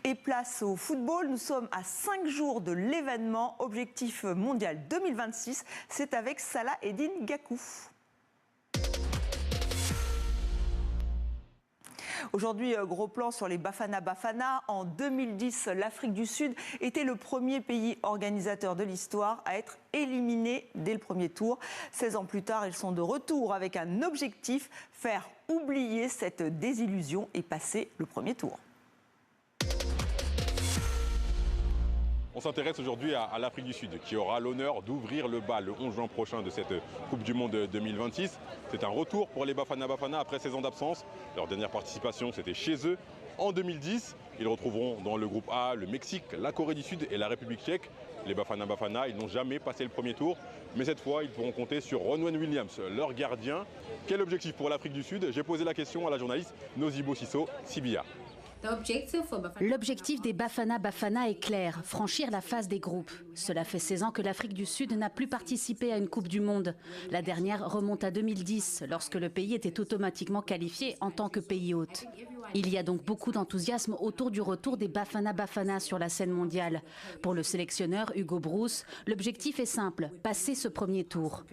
Et place au football, nous sommes à 5 jours de l'événement. Objectif mondial 2026, c'est avec Salah Eddine Gakou. Aujourd'hui, gros plan sur les Bafana Bafana. En 2010, l'Afrique du Sud était le premier pays organisateur de l'histoire à être éliminé dès le premier tour. 16 ans plus tard, ils sont de retour avec un objectif, faire oublier cette désillusion et passer le premier tour. On s'intéresse aujourd'hui à l'Afrique du Sud qui aura l'honneur d'ouvrir le bal le 11 juin prochain de cette Coupe du Monde 2026. C'est un retour pour les Bafana Bafana après 16 ans d'absence. Leur dernière participation, c'était chez eux en 2010. Ils retrouveront dans le groupe A le Mexique, la Corée du Sud et la République tchèque. Les Bafana Bafana, ils n'ont jamais passé le premier tour. Mais cette fois, ils pourront compter sur Ronwen Williams, leur gardien. Quel objectif pour l'Afrique du Sud? J'ai posé la question à la journaliste Nozibo Sisso Sibia. L'objectif des Bafana Bafana est clair, franchir la phase des groupes. Cela fait 16 ans que l'Afrique du Sud n'a plus participé à une Coupe du Monde. La dernière remonte à 2010, lorsque le pays était automatiquement qualifié en tant que pays hôte. Il y a donc beaucoup d'enthousiasme autour du retour des Bafana Bafana sur la scène mondiale. Pour le sélectionneur Hugo Broos, l'objectif est simple, passer ce premier tour.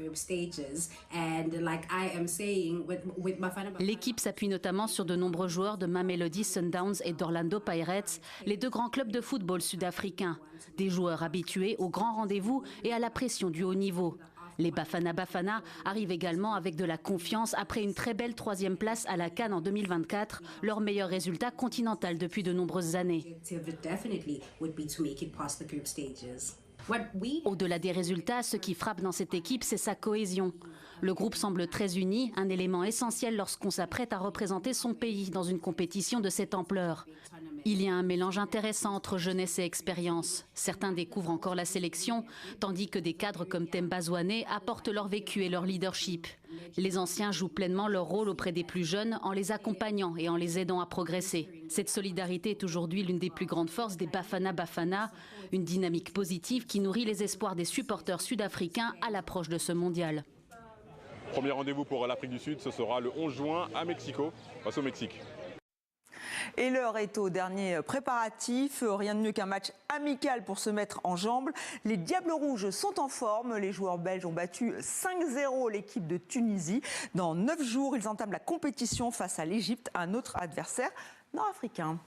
L'équipe s'appuie notamment sur de nombreux joueurs de Mamelodi Sundowns et d'Orlando Pirates, les deux grands clubs de football sud-africains. Des joueurs habitués aux grands rendez-vous et à la pression du haut niveau. Les Bafana Bafana arrivent également avec de la confiance après une très belle 3e place à la CAN en 2024, leur meilleur résultat continental depuis de nombreuses années. Au-delà des résultats, ce qui frappe dans cette équipe, c'est sa cohésion. Le groupe semble très uni, un élément essentiel lorsqu'on s'apprête à représenter son pays dans une compétition de cette ampleur. Il y a un mélange intéressant entre jeunesse et expérience. Certains découvrent encore la sélection, tandis que des cadres comme Themba Zwane apportent leur vécu et leur leadership. Les anciens jouent pleinement leur rôle auprès des plus jeunes en les accompagnant et en les aidant à progresser. Cette solidarité est aujourd'hui l'une des plus grandes forces des Bafana Bafana, une dynamique positive qui nourrit les espoirs des supporters sud-africains à l'approche de ce mondial. Premier rendez-vous pour l'Afrique du Sud, ce sera le 11 juin à Mexico, face au Mexique. Et l'heure est au dernier préparatif. Rien de mieux qu'un match amical pour se mettre en jambes. Les Diables Rouges sont en forme. Les joueurs belges ont battu 5-0 l'équipe de Tunisie. Dans 9 jours, ils entament la compétition face à l'Égypte, un autre adversaire nord-africain.